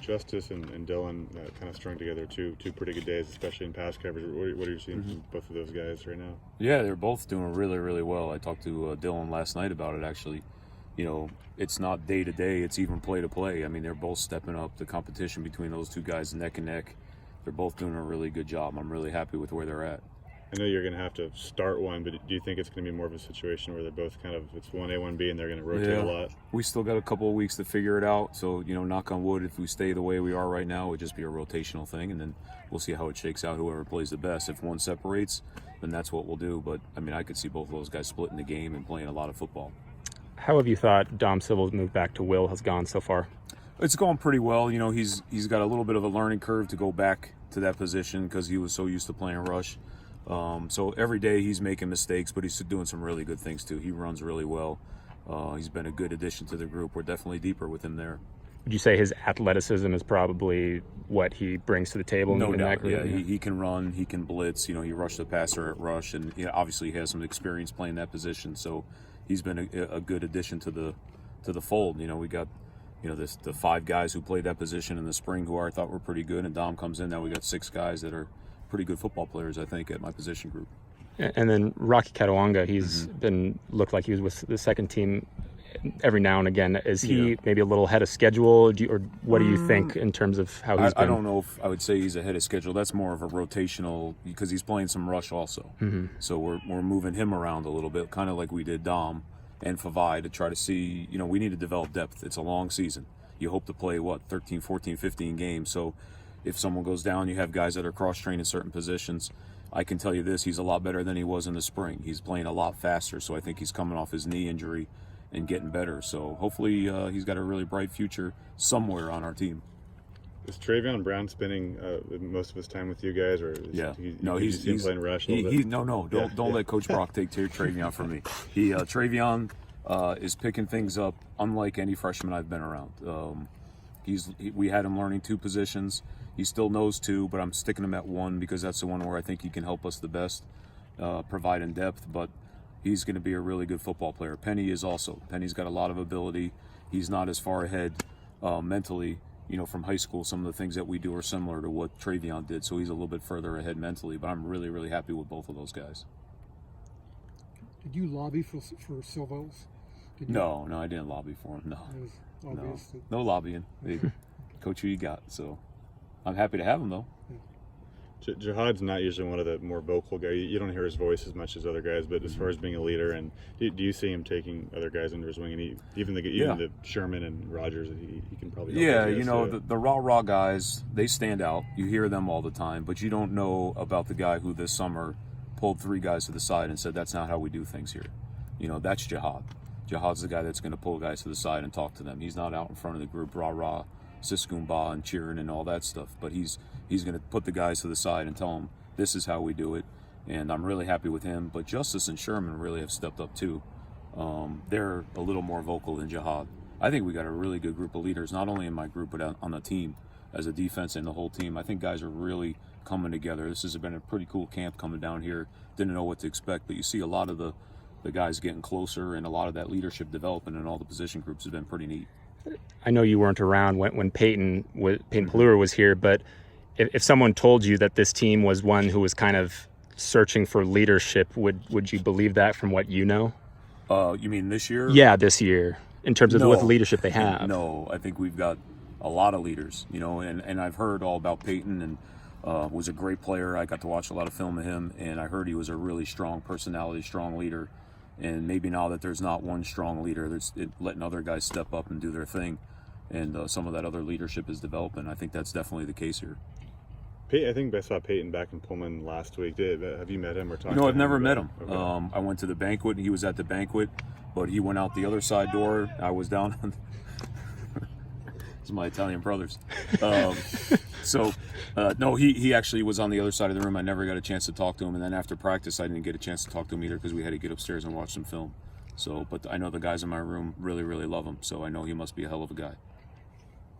Justice and Dylan kind of strung together two pretty good days, especially in pass coverage. What are you seeing from both of those guys right now? Yeah, they're both doing really, really well. I talked to Dylan last night about it, actually. It's not day to day, it's even play to play. I mean, they're both stepping up. The competition between those two guys neck and neck, they're both doing a really good job. I'm really happy with where they're at. I know you're going to have to start one, but do you think it's going to be more of a situation where they're both kind of, it's 1A, 1B, and they're going to rotate a lot? We still got a couple of weeks to figure it out. So, knock on wood, if we stay the way we are right now, it would just be a rotational thing, and then we'll see how it shakes out, whoever plays the best. If one separates, then that's what we'll do. But, I could see both of those guys splitting the game and playing a lot of football. How have you thought Dom Sybil's move back to Will has gone so far? It's going pretty well. He's got a little bit of a learning curve to go back to that position because he was so used to playing rush. So every day he's making mistakes, but he's doing some really good things too. He runs really well. He's been a good addition to the group. We're definitely deeper with him there. Would you say his athleticism is probably what he brings to the table? No in doubt. that group? Yeah, he can run, he can blitz. He rushed the passer at rush, and obviously he has some experience playing that position. So he's been a good addition to the fold. We got the 5 guys who played that position in the spring who I thought were pretty good, and Dom comes in. Now we got 6 guys that are pretty good football players, I think, at my position group. And then Rocky Katawanga, he's looked like he was with the second team every now and again. Is he maybe a little ahead of schedule, or what do you think in terms of how he's been? I don't know if I would say he's ahead of schedule. That's more of a rotational, because he's playing some rush also. So we're moving him around a little bit, kind of like we did Dom and Favai, to try to see, we need to develop depth. It's a long season. You hope to play, 13, 14, 15 games. So if someone goes down, you have guys that are cross-trained in certain positions. I can tell you this, he's a lot better than he was in the spring. He's playing a lot faster, so I think he's coming off his knee injury and getting better. So hopefully he's got a really bright future somewhere on our team. Is Travion Brown spending most of his time with you guys, or he's playing rush a little bit? Don't let Coach Brock take Travion from me. Travion is picking things up unlike any freshman I've been around. We had him learning 2 positions. He still knows 2, but I'm sticking him at 1 because that's the one where I think he can help us the best, provide in depth. But he's going to be a really good football player. Penny is also. Penny's got a lot of ability. He's not as far ahead mentally, from high school. Some of the things that we do are similar to what Travion did, so he's a little bit further ahead mentally. But I'm really, really happy with both of those guys. Did you lobby for Silvos? No, I didn't lobby for him. No lobbying. Hey, coach, who you got? So I'm happy to have him, though. Jihad's not usually one of the more vocal guys. You don't hear his voice as much as other guys, but as far as being a leader, and do you see him taking other guys under his wing? And even the Sherman and Rogers, he can probably help the raw guys, they stand out. You hear them all the time, but you don't know about the guy who this summer pulled 3 guys to the side and said, that's not how we do things here. That's Jihad. Jihad's the guy that's going to pull guys to the side and talk to them. He's not out in front of the group, rah-rah, siskumba and cheering and all that stuff, but he's going to put the guys to the side and tell them, this is how we do it, and I'm really happy with him. But Justice and Sherman really have stepped up too. They're a little more vocal than Jihad. I think we got a really good group of leaders, not only in my group, but on the team, as a defense and the whole team. I think guys are really coming together. This has been a pretty cool camp coming down here. Didn't know what to expect, but you see a lot of the guys getting closer, and a lot of that leadership development in all the position groups has been pretty neat. I know you weren't around when Peyton Pelluer was here, but if someone told you that this team was one who was kind of searching for leadership, would you believe that from what you know? You mean this year? Yeah, this year, in terms of what leadership they have. No, I think we've got a lot of leaders, and I've heard all about Peyton, and was a great player. I got to watch a lot of film of him, and I heard he was a really strong personality, strong leader. And maybe now that there's not one strong leader, there's letting other guys step up and do their thing, and some of that other leadership is developing. I think that's definitely the case here. I think I saw Peyton back in Pullman last week. Have you met him or talked to him? No, I've never met him. Okay. I went to the banquet, and he was at the banquet, but he went out the other side door. I was down on it's my Italian brothers. No, he actually was on the other side of the room. I never got a chance to talk to him, and then after practice, I didn't get a chance to talk to him either because we had to get upstairs and watch some film. So, but I know the guys in my room really, really love him, so I know he must be a hell of a guy.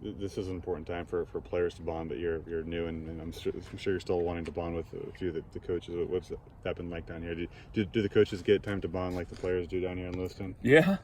This is an important time for players to bond, but you're new, and I'm sure you're still wanting to bond with a few of the coaches. What's that been like down here? Do the coaches get time to bond like the players do down here in Lewiston? Yeah.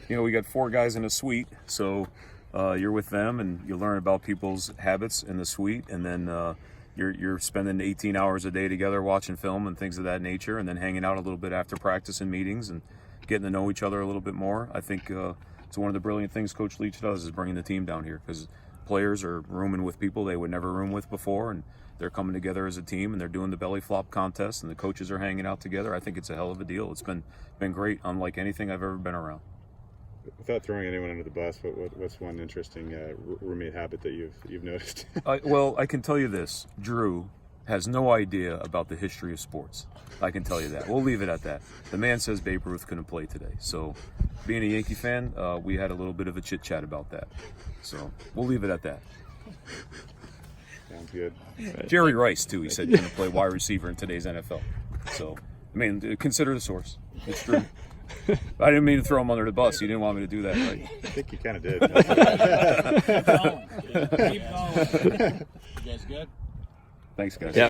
We got 4 guys in a suite, so you're with them and you learn about people's habits in the suite, and then you're spending 18 hours a day together watching film and things of that nature, and then hanging out a little bit after practice and meetings and getting to know each other a little bit more. I think it's one of the brilliant things Coach Leach does is bringing the team down here, because players are rooming with people they would never room with before, and they're coming together as a team, and they're doing the belly flop contest, and the coaches are hanging out together. I think it's a hell of a deal. It's been great, unlike anything I've ever been around. Without throwing anyone under the bus, what's one interesting roommate habit that you've noticed? Well, I can tell you this: Drew has no idea about the history of sports. I can tell you that. We'll leave it at that. The man says Babe Ruth couldn't play today. So, being a Yankee fan, we had a little bit of a chit chat about that. So we'll leave it at that. Sounds good. Jerry Rice too. He said couldn't play wide receiver in today's NFL. So, I mean, consider the source. It's true. I didn't mean to throw him under the bus. You didn't want me to do that, right? I think you kind of did. Keep going. Keep going. You guys good? Thanks, guys. Yeah.